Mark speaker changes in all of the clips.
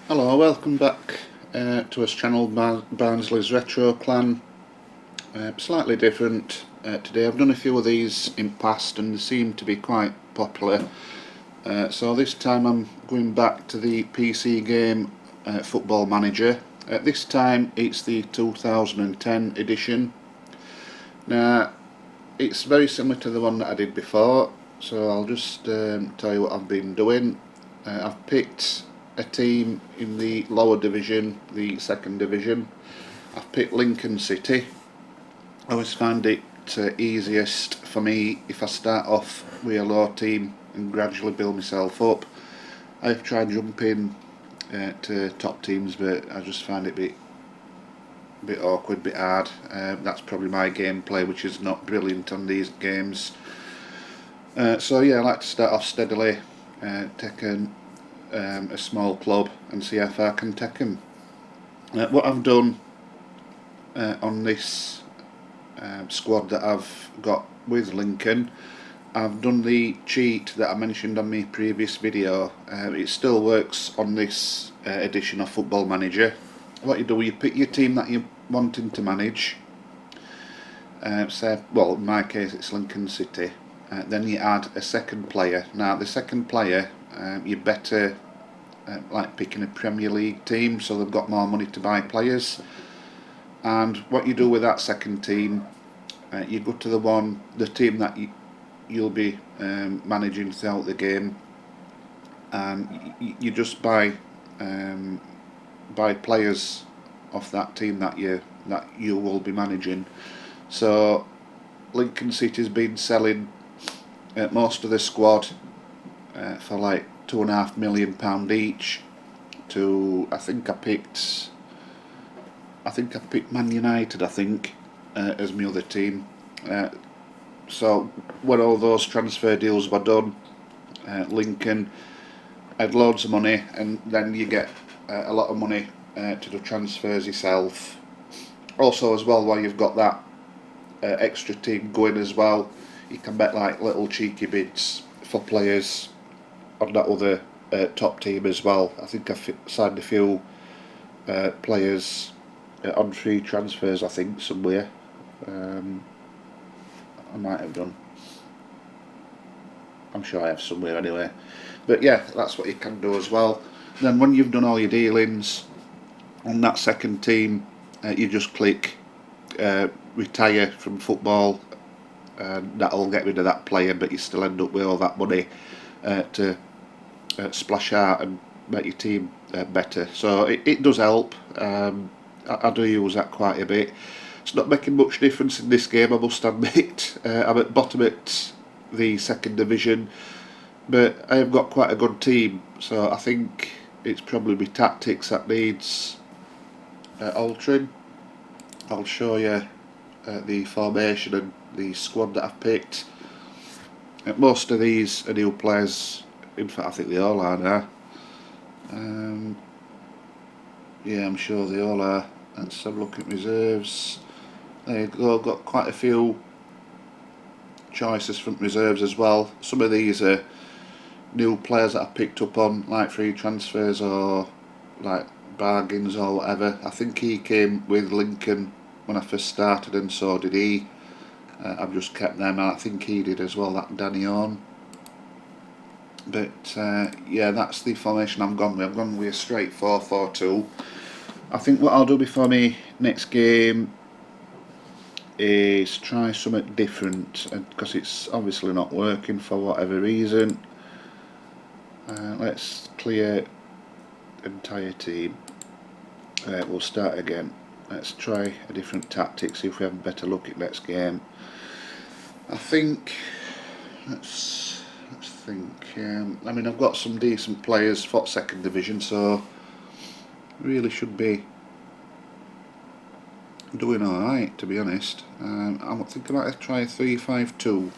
Speaker 1: Hello, welcome back to us channel Barnsley's Retro Clan. Slightly different today. I've done a few of these in past and they seem to be quite popular. So this time I'm going back to the PC game Football Manager. This time it's the 2010 edition. Now it's very similar to the one that I did before, so I'll just tell you what I've been doing. I've picked a team in the lower division, the second division. I've picked Lincoln City. I always find it easiest for me if I start off with a low team and gradually build myself up. I've tried jumping to top teams, but I just find it a bit awkward, a bit hard. That's probably my gameplay, which is not brilliant on these games. So yeah, I like to start off steadily, take a small club and see how far I can take them. What I've done on this squad that I've got with Lincoln, I've done the cheat that I mentioned on my previous video. It still works on this edition of Football Manager. What you do, you pick your team that you're wanting to manage. Say, well, in my case it's Lincoln City. Then you add a second player. Now the second player, you better like picking a Premier League team, so they've got more money to buy players. And what you do with that second team, you go to the team that you'll be managing throughout the game, and you just buy players off that team that you will be managing. So Lincoln City's been selling most of the squad for like £2.5 million each. To I think I picked Man United. As my other team. So when all those transfer deals were done, Lincoln had loads of money, and then you get a lot of money to do transfers yourself. Also, as well, while you've got that extra team going as well, you can bet like little cheeky bids for players on that other top team as well. I think I've signed a few players on free transfers, I think, somewhere. I might have done. I'm sure I have somewhere anyway. But yeah, that's what you can do as well. Then when you've done all your dealings on that second team, you just click retire from football, and that'll get rid of that player, but you still end up with all that money to splash out and make your team better. So it does help. I do use that quite a bit. It's not making much difference in this game, I must admit. I'm at bottom at the second division, but I have got quite a good team, so I think it's probably my tactics that needs altering. I'll show you the formation and the squad that I've picked. Most of these are new players. In fact, I think they all are now. Yeah, I'm sure they all are. Let's have a look at reserves. There you go, got quite a few choices from reserves as well. Some of these are new players that I picked up on like free transfers or like bargains or whatever. I think he came with Lincoln when I first started, and so did he. I've just kept them, and I think he did as well, that Danny On. But yeah, that's the formation I've gone with. I've gone with a straight 4-4-2. I think what I'll do before my next game is try something different, because it's obviously not working for whatever reason. Let's clear entire team. We'll start again. Let's try a different tactic, see if we have a better look at next game. I think let's think. I mean, I've got some decent players for second division, so really should be doing alright, to be honest. I think I might try 3-5-2.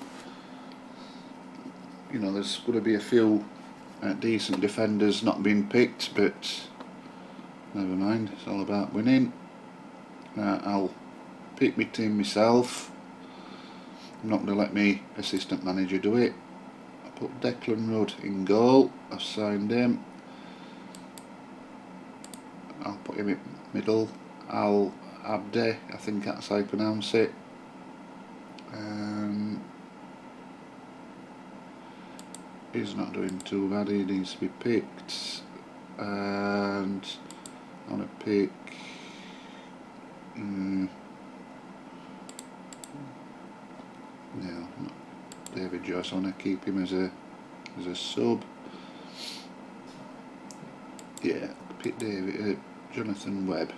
Speaker 1: You know, there's going to be a few decent defenders not being picked, but never mind, it's all about winning. I'll pick my team myself. I'm not going to let me assistant manager do it. I put Declan Rudd in goal. I've signed him. I'll put him in middle. Al Abde, I think that's how you pronounce it. He's not doing too bad, he needs to be picked. And I want to pick no, not David Joyce. I want to keep him as a sub. Yeah, pick Jonathan Webb.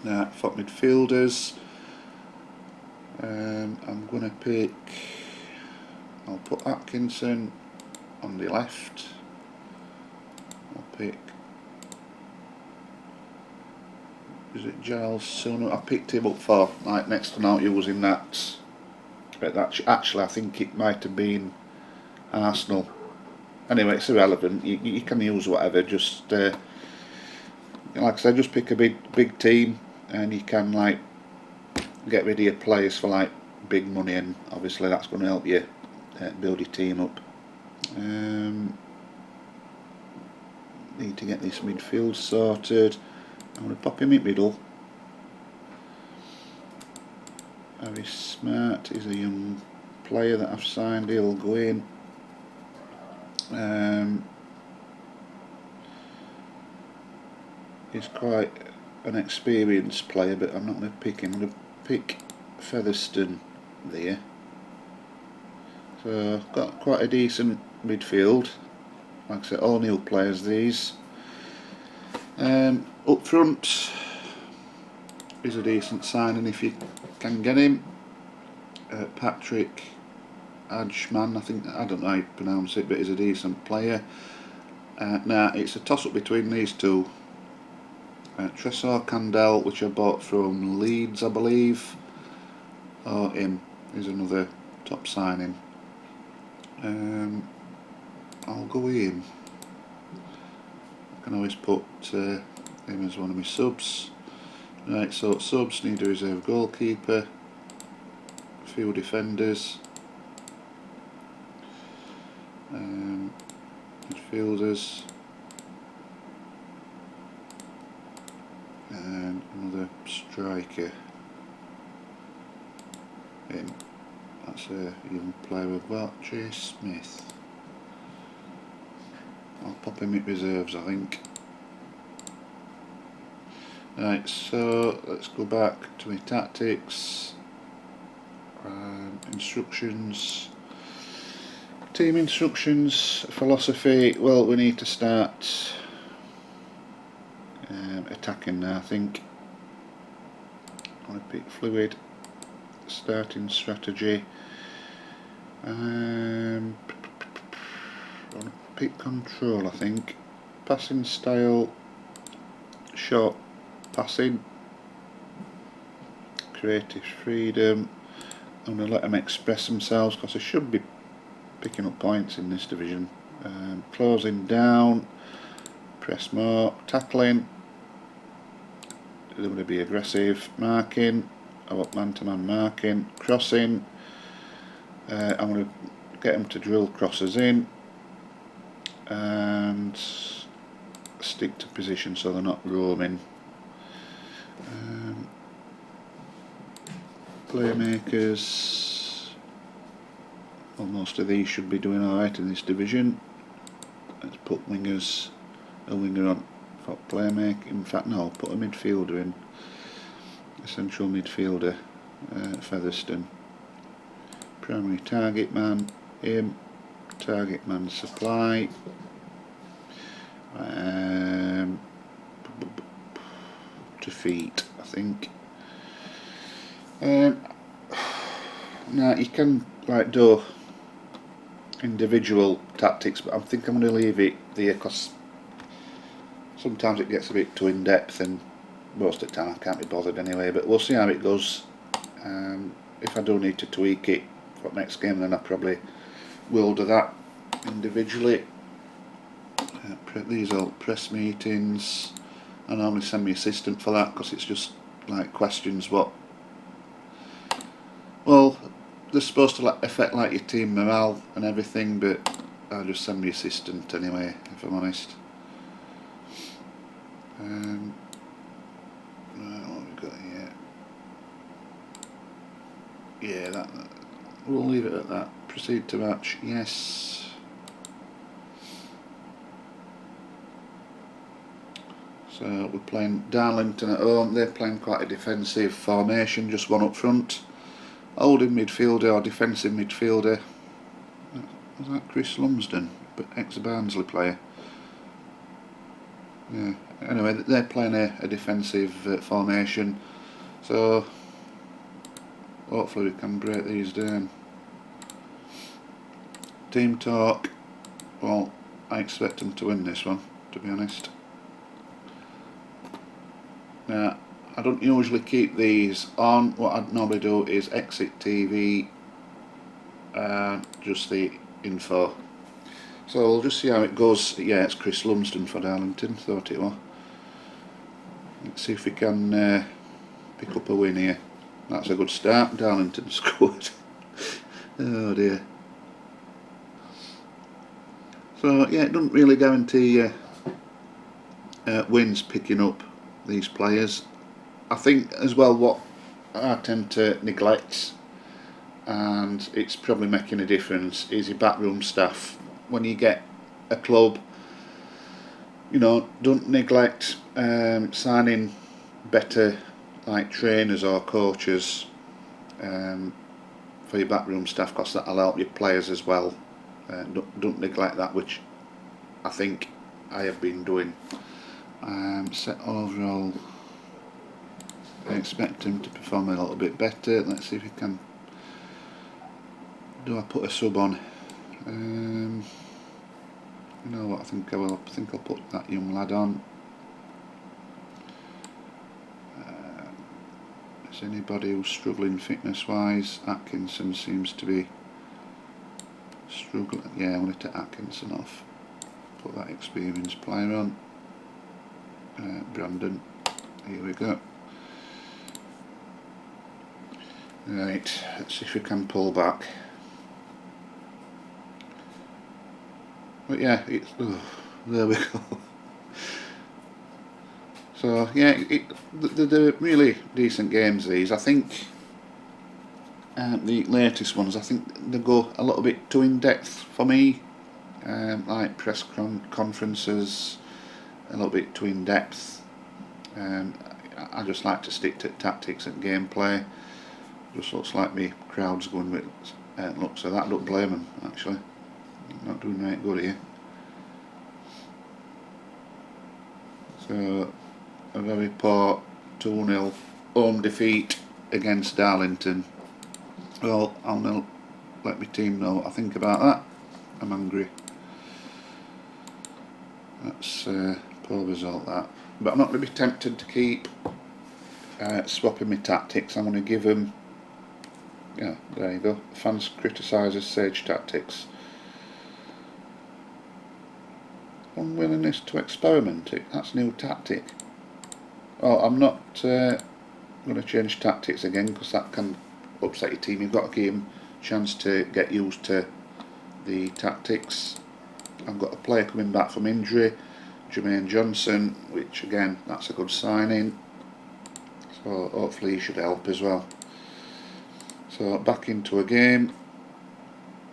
Speaker 1: Now for midfielders, I'm going to pick. I'll put Atkinson on the left. I'll pick. Is it Giles Sono? I picked him up for like next to not using that. But that actually, I think it might have been Arsenal. Anyway, it's irrelevant. You can use whatever. Just like I said, just pick a big team, and you can like get rid of your players for like big money, and obviously that's going to help you build your team up. Need to get this midfield sorted. I'm going to pop him in middle. Very smart. He's a young player that I've signed. He'll go in. He's quite an experienced player, but I'm not going to pick him. I'm going to pick Featherstone there. So I've got quite a decent midfield. Like I said, all new players these. Up front is a decent signing if you can get him. Patrick Adjman, I don't know how you pronounce it, but he's a decent player. Now it's a toss up between these two. Tresor Candel, which I bought from Leeds, I believe, or him is another top signing. I'll go with him. I can always put him as one of my subs. Right, so subs need a reserve goalkeeper, a few defenders, midfielders, and another striker. That's a young player we've got, Chase Smith. I'll pop him in reserves, I think. Right, so let's go back to my tactics. Instructions. Team instructions, philosophy. Well, we need to start attacking now, I think. I want to pick fluid. Starting strategy. I want to pick control, I think. Passing style. Short passing. Creative freedom. I'm going to let them express themselves because they should be picking up points in this division. Closing down. Press more. Tackling. They're going to be aggressive. Marking. I want man-to-man marking. Crossing. I'm going to get them to drill crosses in and stick to position so they're not roaming. Playmakers. Well, most of these should be doing alright in this division. Let's put wingers, a winger on for playmaker. In fact, no, I'll put a midfielder in. A central midfielder, Featherstone. Primary target man, him. Target man supply. Defeat, I think. Now you can like do individual tactics, but I think I'm going to leave it there because sometimes it gets a bit too in depth, and most of the time I can't be bothered anyway. But we'll see how it goes. If I do need to tweak it for next game, then I probably will do that individually. These are press meetings. I normally send my assistant for that because it's just like questions what. Well, they're supposed to affect like your team morale and everything, but I'll just send my assistant anyway, if I'm honest. What have we got here? Yeah, that. We'll leave it at that. Proceed to match. Yes. So we're playing Darlington at home. They're playing quite a defensive formation, just one up front. Holding midfielder or defensive midfielder. Was that Chris Lumsden, but ex-Barnsley player? Yeah. Anyway, they're playing a defensive formation, so hopefully we can break these down. Team talk. Well, I expect them to win this one, to be honest. Now, I don't usually keep these on. What I'd normally do is exit TV and just the info. So we'll just see how it goes. Yeah, it's Chris Lumsden for Darlington, thought it was. Let's see if we can pick up a win here. That's a good start. Darlington scored. Oh dear. So yeah, it doesn't really guarantee wins picking up these players. I think as well what I tend to neglect, and it's probably making a difference, is your backroom staff. When you get a club, you know, don't neglect signing better like trainers or coaches for your backroom staff, because that'll help your players as well. Don't neglect that, which I think I have been doing. Set overall, I expect him to perform a little bit better. Let's see if we can. Do I put a sub on? You know what, I think I will. I think I'll put that young lad on. Is anybody who's struggling fitness wise? Atkinson seems to be struggling. Yeah, I want to take Atkinson off. Put that experienced player on. Brandon, here we go. Right, let's see if we can pull back. But yeah, it's, there we go. So yeah, they're really decent games these. I think the latest ones, I think they go a little bit too in depth for me. Like press conferences, a little bit too in depth. I just like to stick to tactics and gameplay. Just looks like me crowd's going with looks of that. Don't blame them actually. Not doing right good here. So a very poor 2-0 home defeat against Darlington. Well, I'll let my team know what I think about that. I'm angry. That's a poor result, that. But I'm not going to be tempted to keep swapping my tactics. I'm going to give them. Yeah, there you go. Fans criticises Sage tactics. Unwillingness to experiment. That's a new tactic. Oh, I'm not going to change tactics again, because that can upset your team. You've got to give them a chance to get used to the tactics. I've got a player coming back from injury, Jermaine Johnson, which again, that's a good signing. So hopefully he should help as well. So back into a game.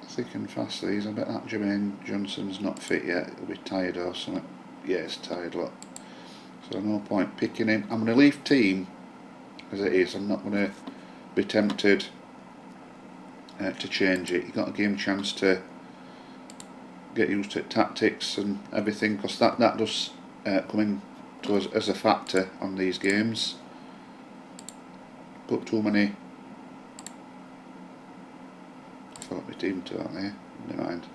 Speaker 1: Thick and fast these. I bet that Jermaine Johnson's not fit yet. He'll be tired or something. Yeah, it's tired, look. So no point picking him. I'm going to leave team as it is. I'm not going to be tempted to change it. You've got to give him a chance to get used to tactics and everything, because that does come in to us as a factor on these games. Put too many. I thought my team to that there. Never mind.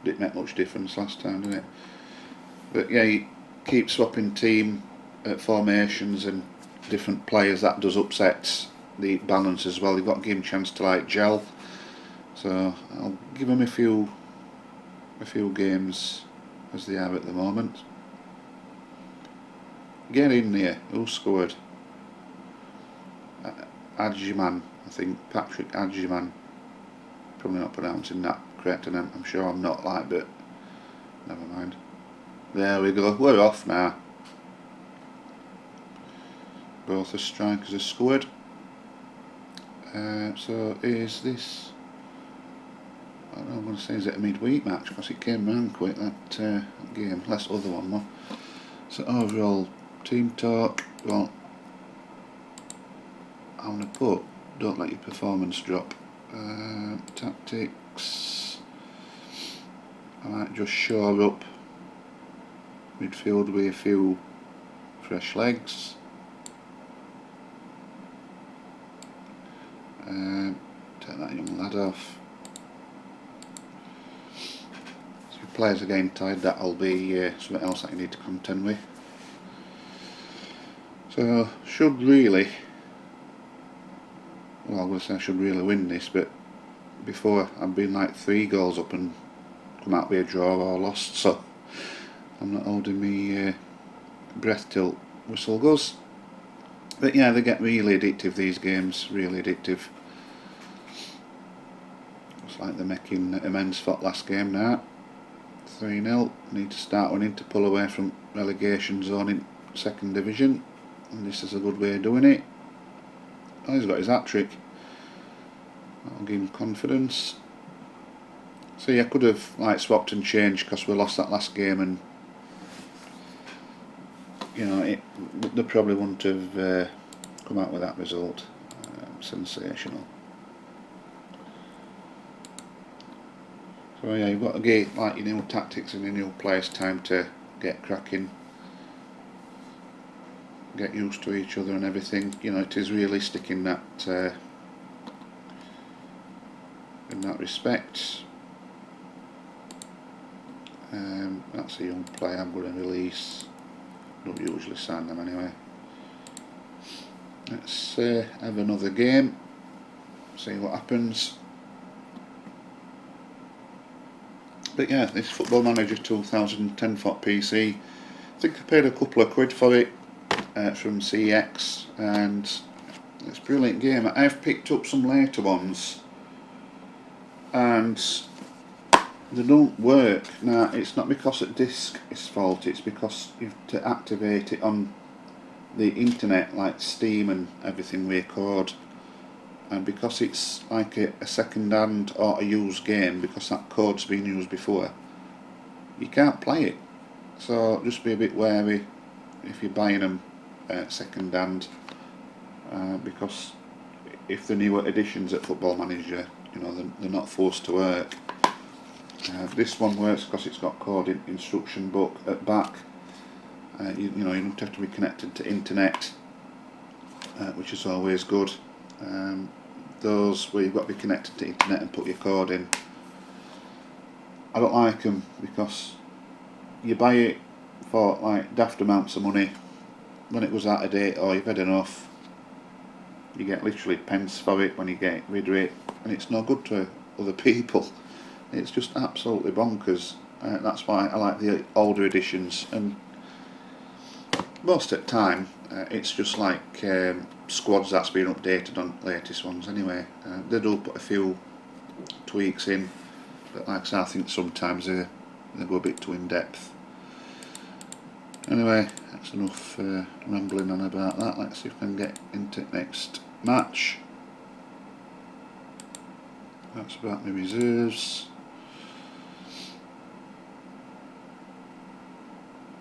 Speaker 1: Didn't make much difference last time, did it? But yeah, you keep swapping team formations and different players. That does upset the balance as well. You've got to give him a chance to like gel. So I'll give him a few games as they are at the moment. Get in there. Who scored? Adjiman, I think. Patrick Adjiman. Probably not pronouncing that correct, and I'm sure I'm not, like, but never mind. There we go. We're off now. both the strikers have scored. So is this, I don't want to say, is it a midweek match, because it came round quick, that game, less other one more. So overall team talk, well, I'm going to put don't let your performance drop. Tactics, I might just shore up midfield with a few fresh legs. Take that young lad off. So if players are getting tired, that'll be something else that you need to contend with. So should really, well, I would say I should really win this, but before I've been like 3 goals up and come out with a draw or lost, so I'm not holding me breath till whistle goes. But yeah, they get really addictive, these games, really addictive. Looks like they're making amends for last game now. 3-0, need to start winning to pull away from relegation zone in 2nd division, and this is a good way of doing it. Oh, he's got his hat-trick. That'll give him confidence. See, I could have like swapped and changed because we lost that last game, and you know, they probably wouldn't have come out with that result. Sensational. So yeah, you've got to get like your new tactics and your new players time to get cracking, get used to each other and everything. You know, it is realistic in that respect. That's a young player I'm going to release. Don't usually sign them anyway. Let's have another game, see what happens. But yeah, this Football Manager 2010 for PC, I think I paid a couple of quid for it from CX, and it's a brilliant game. I've picked up some later ones and they don't work. Now, it's not because the disc is faulty, it's because you have to activate it on the internet, like Steam and everything with a code, and because it's like a second-hand or a used game, because that code's been used before, you can't play it. So just be a bit wary if you're buying them second-hand, because if the newer editions at Football Manager, you know, they're not forced to work. This one works because it's got code instruction book at back. You know, you don't have to be connected to internet, which is always good. Those where you've got to be connected to internet and put your code in, I don't like them, because you buy it for like daft amounts of money. When it was out of date or you've had enough, you get literally pence for it when you get rid of it, and it's no good to other people. It's just absolutely bonkers. That's why I like the older editions, and most of the time it's just like squads that's been updated on latest ones anyway. They do put a few tweaks in, but like I say, I think sometimes they go a bit too in depth. Anyway, that's enough rambling on about that. Let's see if we can get into next match. That's about my reserves.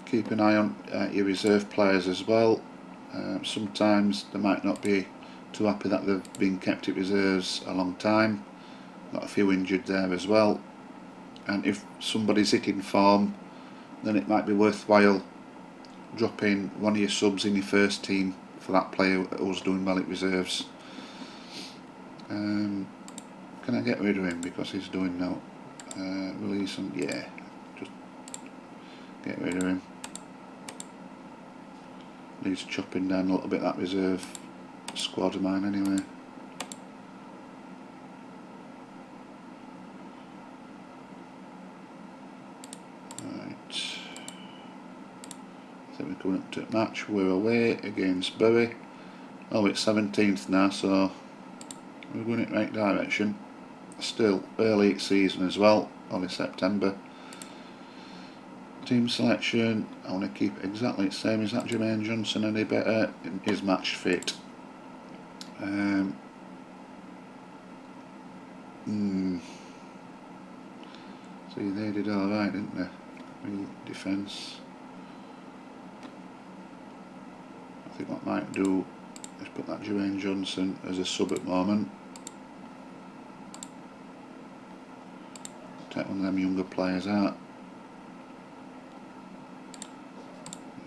Speaker 1: Keep an eye on your reserve players as well. Sometimes they might not be too happy that they've been kept at reserves a long time. Got a few injured there as well, and if somebody's hitting form, then it might be worthwhile dropping one of your subs in your first team for that player who's doing well at reserves. Can I get rid of him because he's doing now? Release him, yeah, just get rid of him. Needs chopping down a little bit, that reserve squad of mine anyway. Right, I think we're coming up to a match. We're away against Bury. Oh, it's 17th now, so we're going in the right direction. Still early season as well, only September. team selection, I want to keep it exactly the same. Is that Jermaine Johnson any better? Is match fit. See, they did alright, didn't they? Defence. I think what I might do is put that Jermaine Johnson as a sub at the moment. Take one of them younger players out.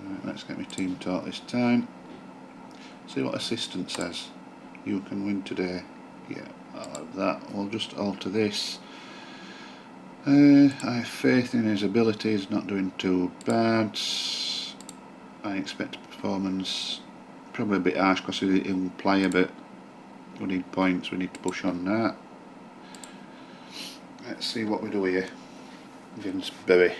Speaker 1: Right, let's get my team talk this time. See what assistant says. You can win today. Yeah, I'll have that. We'll just alter this. I have faith in his abilities, not doing too bad. I expect performance probably a bit harsh because he's a young player, but we need points, we need to push on that. Let's see what we do here. Vince Berry.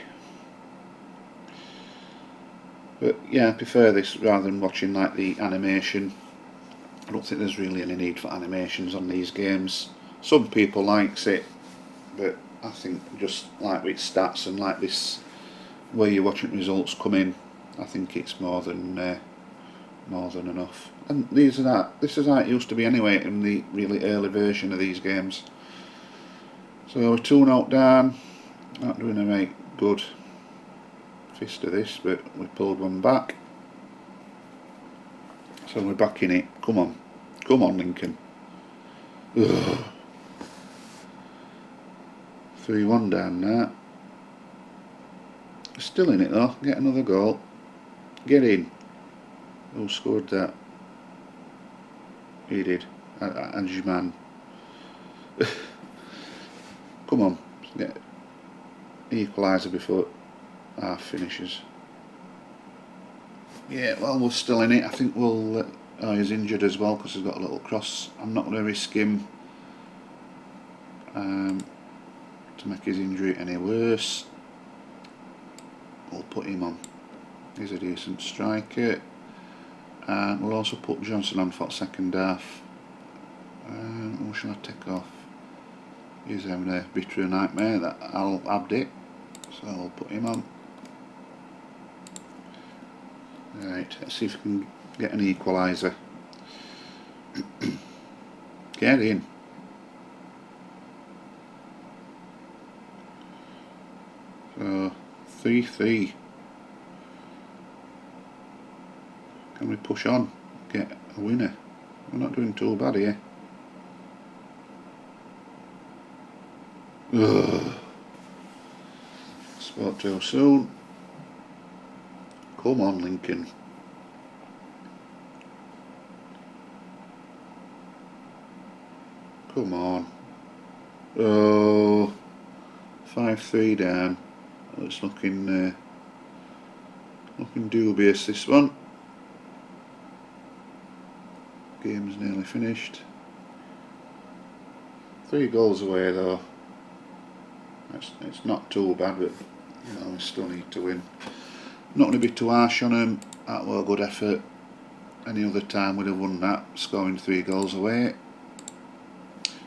Speaker 1: But yeah, I prefer this rather than watching like the animation. I don't think there's really any need for animations on these games. Some people likes it, but I think just like with stats and like this where you're watching results come in, I think it's more than enough. And this is how it used to be anyway in the really early version of these games. So we're 2-0 down, not doing a right good fist of this, but we pulled one back. So we're back in it. Come on Lincoln. Ugh. 3-1 down now. Still in it though. Get another goal. Get in. Who scored that? He did. Anjuman. Come on. Get equaliser before half finishes. Yeah, well, we're still in it. I think we'll... oh, he's injured as well because he's got a little cross. I'm not going to risk him to make his injury any worse. We'll put him on. He's a decent striker. And we'll also put Johnson on for the second half. Who shall I take off? He's having a bit of a nightmare, that Al Abdi. So I'll put him on. Right, let's see if we can get an equaliser. Get in. So 3-3. Can we push on? Get a winner? We're not doing too bad here. Ugh. Spoke too soon. Come on, Lincoln. Come on. Oh, 5-3 down. It's looking dubious, this one. Game's nearly finished. 3 goals away though. It's not too bad, but you know, we still need to win. Not going to be too harsh on them. That was a good effort. Any other time we'd have won that, scoring 3 goals away.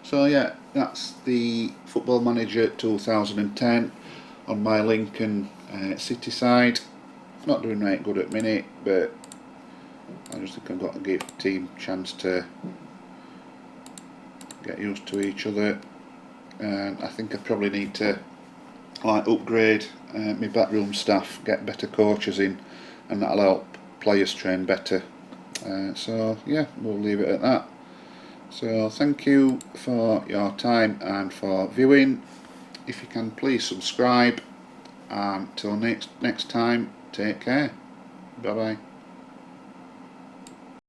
Speaker 1: So yeah, that's the Football Manager 2010 on my Lincoln City side. Not doing right good at the minute, but I just think I've got to give the team a chance to get used to each other. And I think I probably need to like upgrade my backroom staff, get better coaches in, and that'll help players train better. So yeah, we'll leave it at that. So thank you for your time and for viewing. If you can, please subscribe, and till next time, take care. Bye bye.